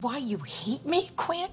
why you hate me, Quinn?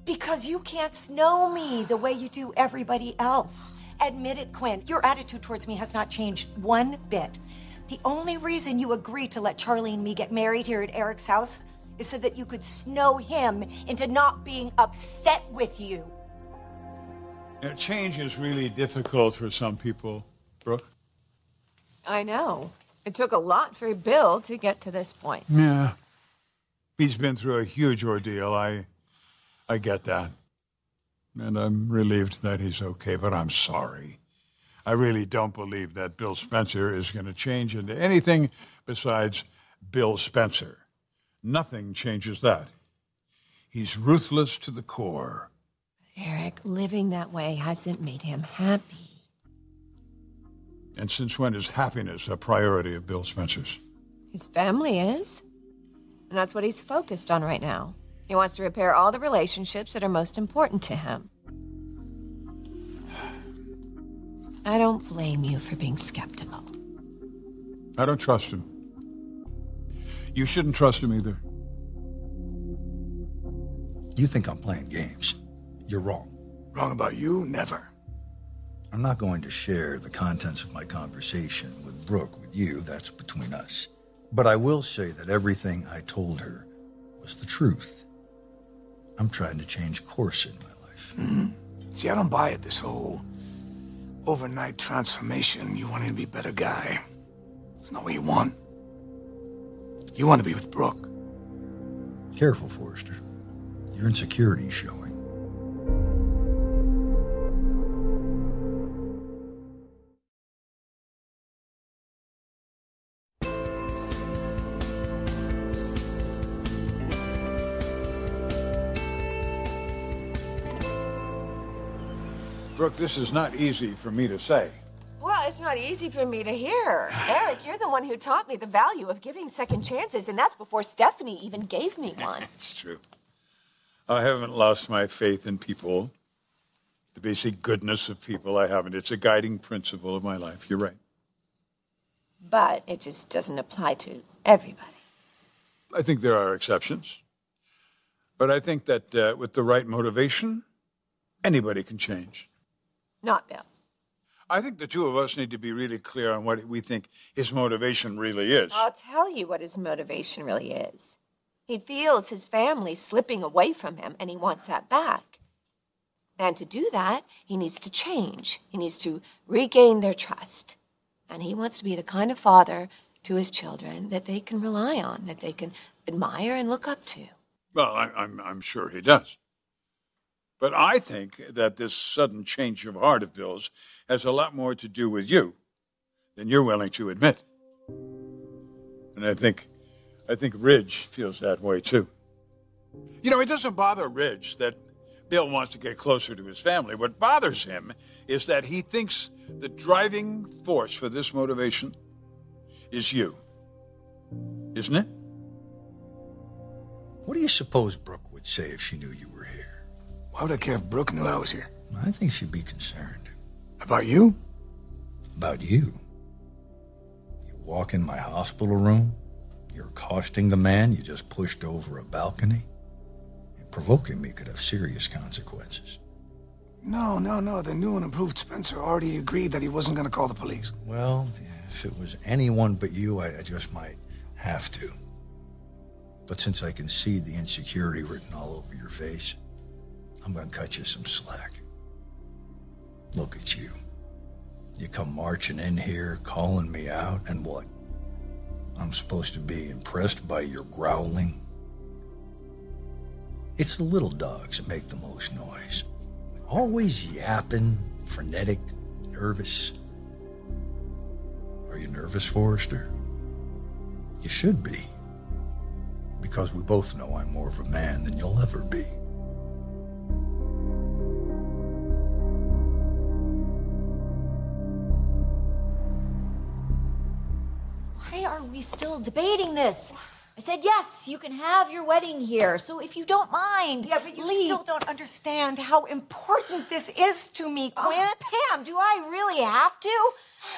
Because you can't snow me the way you do everybody else. Admit it, Quinn. Your attitude towards me has not changed one bit. The only reason you agreed to let Charlie and me get married here at Eric's house is so that you could snow him into not being upset with you. You know, change is really difficult for some people, Brooke. I know. It took a lot for Bill to get to this point. Yeah. He's been through a huge ordeal. I get that. And I'm relieved that he's okay, but I'm sorry. I really don't believe that Bill Spencer is going to change into anything besides Bill Spencer. Nothing changes that. He's ruthless to the core. Eric, living that way hasn't made him happy. And since when is happiness a priority of Bill Spencer's? His family is. And that's what he's focused on right now. He wants to repair all the relationships that are most important to him. I don't blame you for being skeptical. I don't trust him. You shouldn't trust him either. You think I'm playing games. You're wrong. Wrong about you? Never. I'm not going to share the contents of my conversation with Brooke with you. That's between us. But I will say that everything I told her was the truth. I'm trying to change course in my life. Mm-hmm. See, I don't buy it, this whole overnight transformation. You wanting to be a better guy. It's not what you want. You want to be with Brooke. Careful, Forrester. Your insecurity is showing. Brooke, this is not easy for me to say. Well, it's not easy for me to hear. Eric, you're the one who taught me the value of giving second chances, and that's before Stephanie even gave me one. It's true. I haven't lost my faith in people. The basic goodness of people, I haven't. It's a guiding principle of my life. You're right. But it just doesn't apply to everybody. I think there are exceptions. But I think that with the right motivation, anybody can change. Not Bill. I think the two of us need to be really clear on what we think his motivation really is. I'll tell you what his motivation really is. He feels his family slipping away from him, and he wants that back. And to do that, he needs to change. He needs to regain their trust. And he wants to be the kind of father to his children that they can rely on, that they can admire and look up to. Well, I'm sure he does. But I think that this sudden change of heart of Bill's has a lot more to do with you than you're willing to admit. And I think Ridge feels that way too. You know, it doesn't bother Ridge that Bill wants to get closer to his family. What bothers him is that he thinks the driving force for this motivation is you. Isn't it? What do you suppose Brooke would say if she knew you were here? Why would I care if Brooke knew I was here? I think she'd be concerned. About you? About you. You walk in my hospital room, you're accosting the man you just pushed over a balcony. And provoking me could have serious consequences. No. The new and improved Spencer already agreed that he wasn't going to call the police. Well, if it was anyone but you, I just might have to. But since I can see the insecurity written all over your face, I'm going to cut you some slack. Look at you. You come marching in here, calling me out, and what? I'm supposed to be impressed by your growling? It's the little dogs that make the most noise. Always yapping, frenetic, nervous. Are you nervous, Forrester? You should be. Because we both know I'm more of a man than you'll ever be. Why are we still debating this? I said, yes, you can have your wedding here, so if you don't mind, Yeah, but you leave. still don't understand how important this is to me, Quinn. Pam, do I really have to?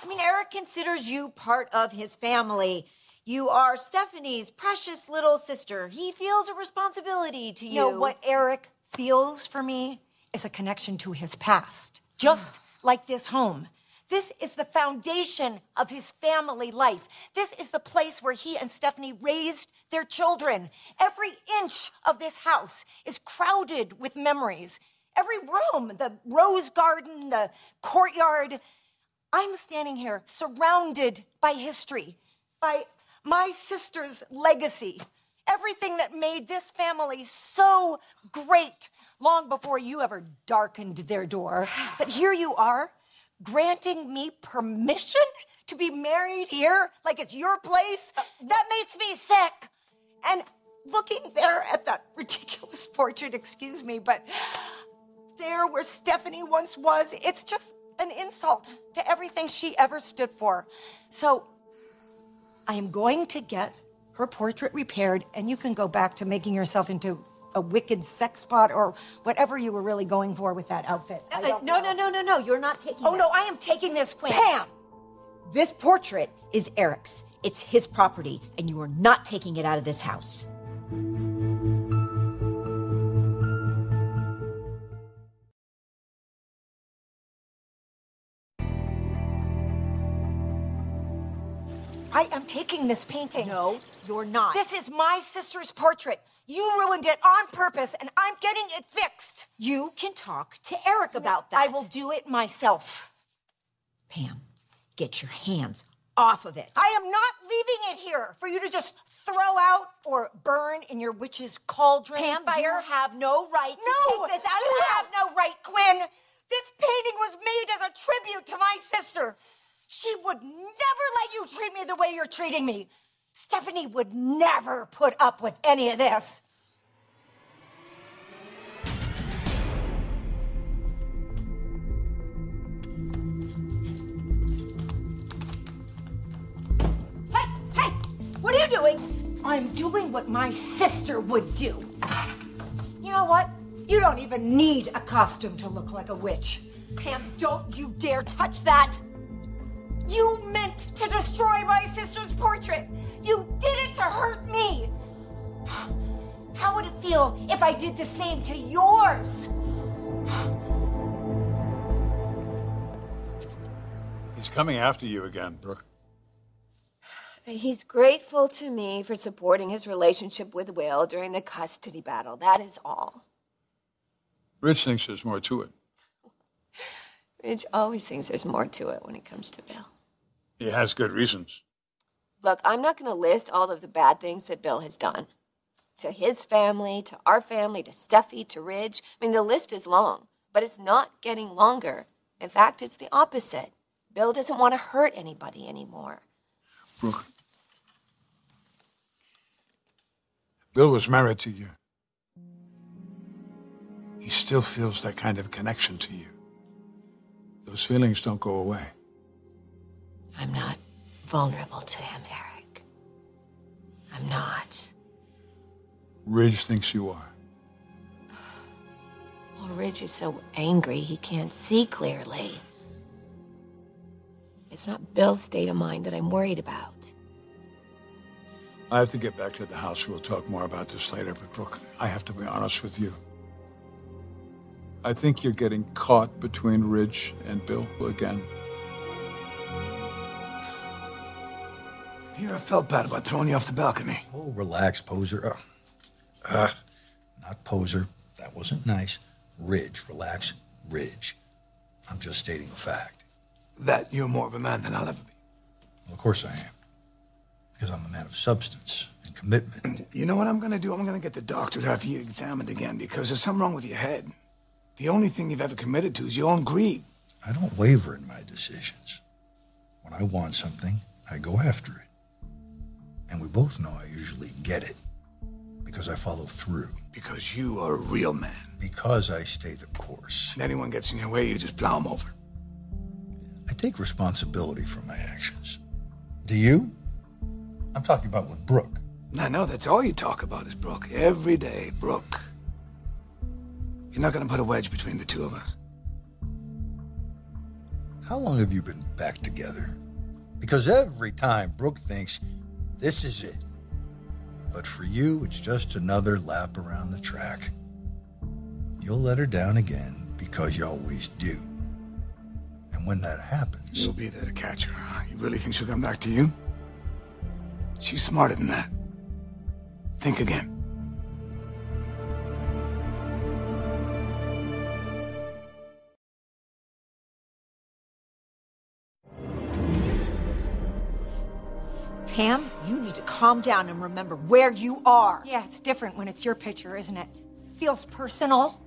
I mean, Eric considers you part of his family. You are Stephanie's precious little sister. He feels a responsibility to you. No, what Eric feels for me is a connection to his past. Just like this home. This is the foundation of his family life. This is the place where he and Stephanie raised their children. Every inch of this house is crowded with memories. Every room, the rose garden, the courtyard. I'm standing here surrounded by history, by my sister's legacy. Everything that made this family so great long before you ever darkened their door. But here you are, granting me permission to be married here like it's your place? That makes me sick. And looking there at that ridiculous portrait, excuse me, but there where Stephanie once was, it's just an insult to everything she ever stood for. So I am going to get her portrait repaired, and you can go back to making yourself into a wicked sex bot or whatever you were really going for with that outfit. No. You're not taking Oh, this. no, I am taking this, Quinn. Pam! This portrait is Eric's. It's his property, and you are not taking it out of this house. I am taking this painting. No, you're not. This is my sister's portrait. You ruined it on purpose, and I'm getting it fixed. You can talk to Eric about that. I will do it myself. Pam, get your hands off of it. I am not leaving it here for you to just throw out or burn in your witch's cauldron. Pam, fire. you have no right to No, take this out of you the have house. no right, Quinn. This painting was made as a tribute to my sister. She would never let you treat me the way you're treating me. Stephanie would never put up with any of this. Hey, what are you doing? I'm doing what my sister would do. You know what? You don't even need a costume to look like a witch. Pam, don't you dare touch that. You meant to destroy my sister's portrait. You did it to hurt me. How would it feel if I did the same to yours? He's coming after you again, Brooke. He's grateful to me for supporting his relationship with Will during the custody battle. That is all. Rich thinks there's more to it. Ridge always thinks there's more to it when it comes to Bill. He has good reasons. Look, I'm not going to list all of the bad things that Bill has done. To his family, to our family, to Steffi, to Ridge. I mean, the list is long, but it's not getting longer. In fact, it's the opposite. Bill doesn't want to hurt anybody anymore. Brooke. Bill was married to you. He still feels that kind of connection to you. Those feelings don't go away. I'm not vulnerable to him, Eric. I'm not. Ridge thinks you are. Well, Ridge is so angry he can't see clearly. It's not Bill's state of mind that I'm worried about. I have to get back to the house. We'll talk more about this later, but Brooke, I have to be honest with you. I think you're getting caught between Ridge and Bill again. You ever felt bad about throwing you off the balcony? Oh, relax, poser. Not poser. That wasn't nice. Ridge, relax. Ridge. I'm just stating a fact. That you're more of a man than I'll ever be. Well, of course I am. Because I'm a man of substance and commitment. You know what I'm gonna do? I'm gonna get the doctor to have you examined again because there's something wrong with your head. The only thing you've ever committed to is your own greed. I don't waver in my decisions. When I want something, I go after it. And we both know I usually get it. Because I follow through. Because you are a real man. Because I stay the course. And anyone gets in your way, you just plow them over. I take responsibility for my actions. Do you? I'm talking about with Brooke. I know, that's all you talk about is Brooke. Every day, Brooke. You're not gonna put a wedge between the two of us. How long have you been back together? Because every time Brooke thinks This is it. But for you, it's just another lap around the track. You'll let her down again because you always do. And when that happens... You'll be there to catch her, huh? You really think she'll come back to you? She's smarter than that. Think again. Pam, you need to calm down and remember where you are. Yeah, it's different when it's your picture, isn't it? Feels personal.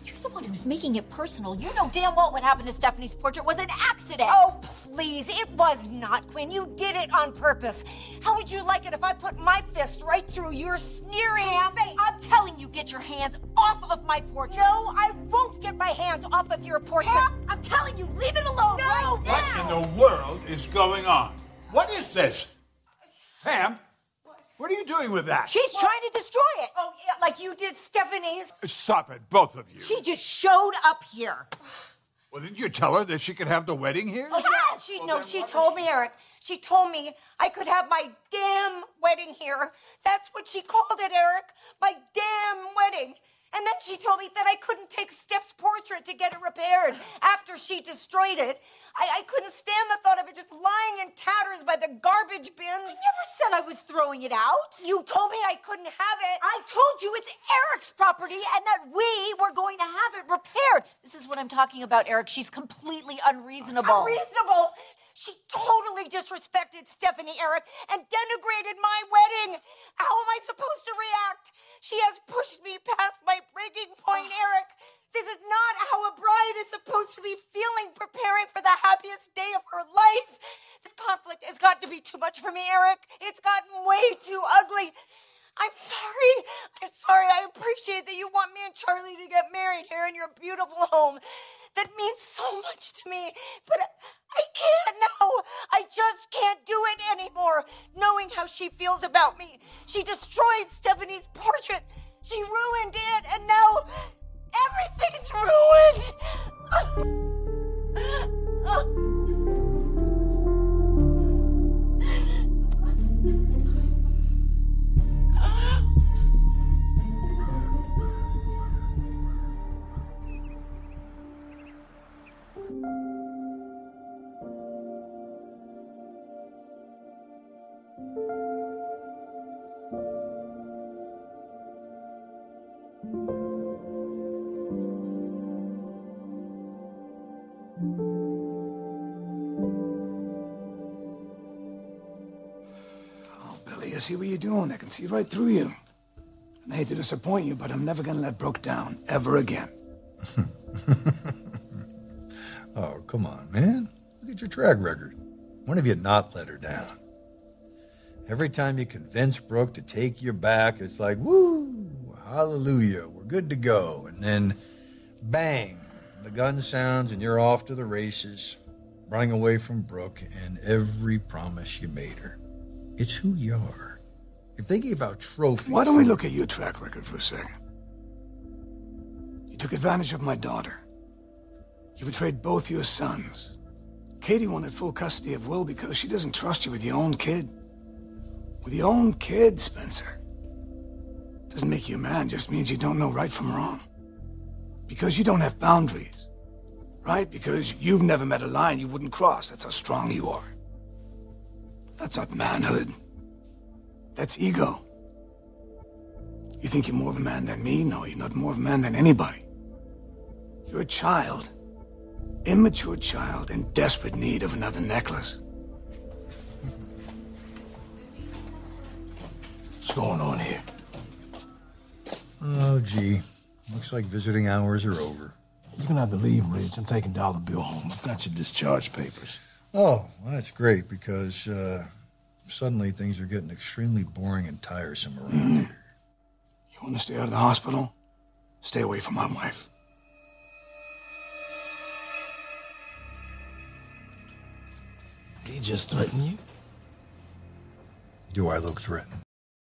You're the one who's making it personal. You know damn well what happened to Stephanie's portrait was an accident. Oh, please. It was not, Quinn. You did it on purpose. How would you like it if I put my fist right through your sneering face? I'm telling you, get your hands off of my portrait. No, I won't get my hands off of your portrait. Pam, I'm telling you, leave it alone right What now. in the world is going on? What is this? Pam, what are you doing with that? She's trying to destroy it. Oh, yeah, like you did Stephanie's. Stop it, both of you. She just showed up here. Well, didn't you tell her that she could have the wedding here? Oh, yeah, she told me, Eric. She told me I could have my damn wedding here. That's what she called it, Eric. My damn wedding. And then she told me that I couldn't take Steph's portrait to get it repaired after she destroyed it. I couldn't stand the thought of it just lying in tatters by the garbage bins. I never said I was throwing it out. You told me I couldn't have it. I told you it's Eric's property and that we were going to have it repaired. This is what I'm talking about, Eric. She's completely unreasonable. Unreasonable? She totally disrespected Stephanie, Eric, and denigrated my wedding. How am I supposed to react? She has pushed me past my breaking point, Eric. This is not how a bride is supposed to be feeling preparing for the happiest day of her life. This conflict has got to be too much for me, Eric. It's gotten way too ugly. I'm sorry. I'm sorry. I appreciate that you want me and Charlie to get married here in your beautiful home. That means so much to me. But I can't now. I just can't do it anymore, knowing how she feels about me. She destroyed Stephanie's portrait. She ruined it, and now everything's ruined. I see what you're doing. I can see right through you. And I hate to disappoint you, but I'm never gonna let Brooke down, ever again. Oh, come on, man. Look at your track record. When have you not let her down? Every time you convince Brooke to take you back, it's like, woo, hallelujah, we're good to go. And then, bang, the gun sounds and you're off to the races, running away from Brooke and every promise you made her. It's who you are. If they gave out trophies... Why don't we look at your track record for a second? You took advantage of my daughter. You betrayed both your sons. Katie wanted full custody of Will because she doesn't trust you with your own kid. With your own kid, Spencer. Doesn't make you a man, just means you don't know right from wrong. Because you don't have boundaries. Right? Because you've never met a line you wouldn't cross. That's how strong you are. That's not manhood. That's ego. You think you're more of a man than me? No, you're not more of a man than anybody. You're a child. Immature child in desperate need of another necklace. What's going on here? Oh, gee. Looks like visiting hours are over. You're gonna have to leave, Ridge. I'm taking Dollar Bill home. I've got your discharge papers. Oh, well, that's great because suddenly things are getting extremely boring and tiresome around here. You want to stay out of the hospital? Stay away from my wife. Did he just threaten you? Do I look threatened?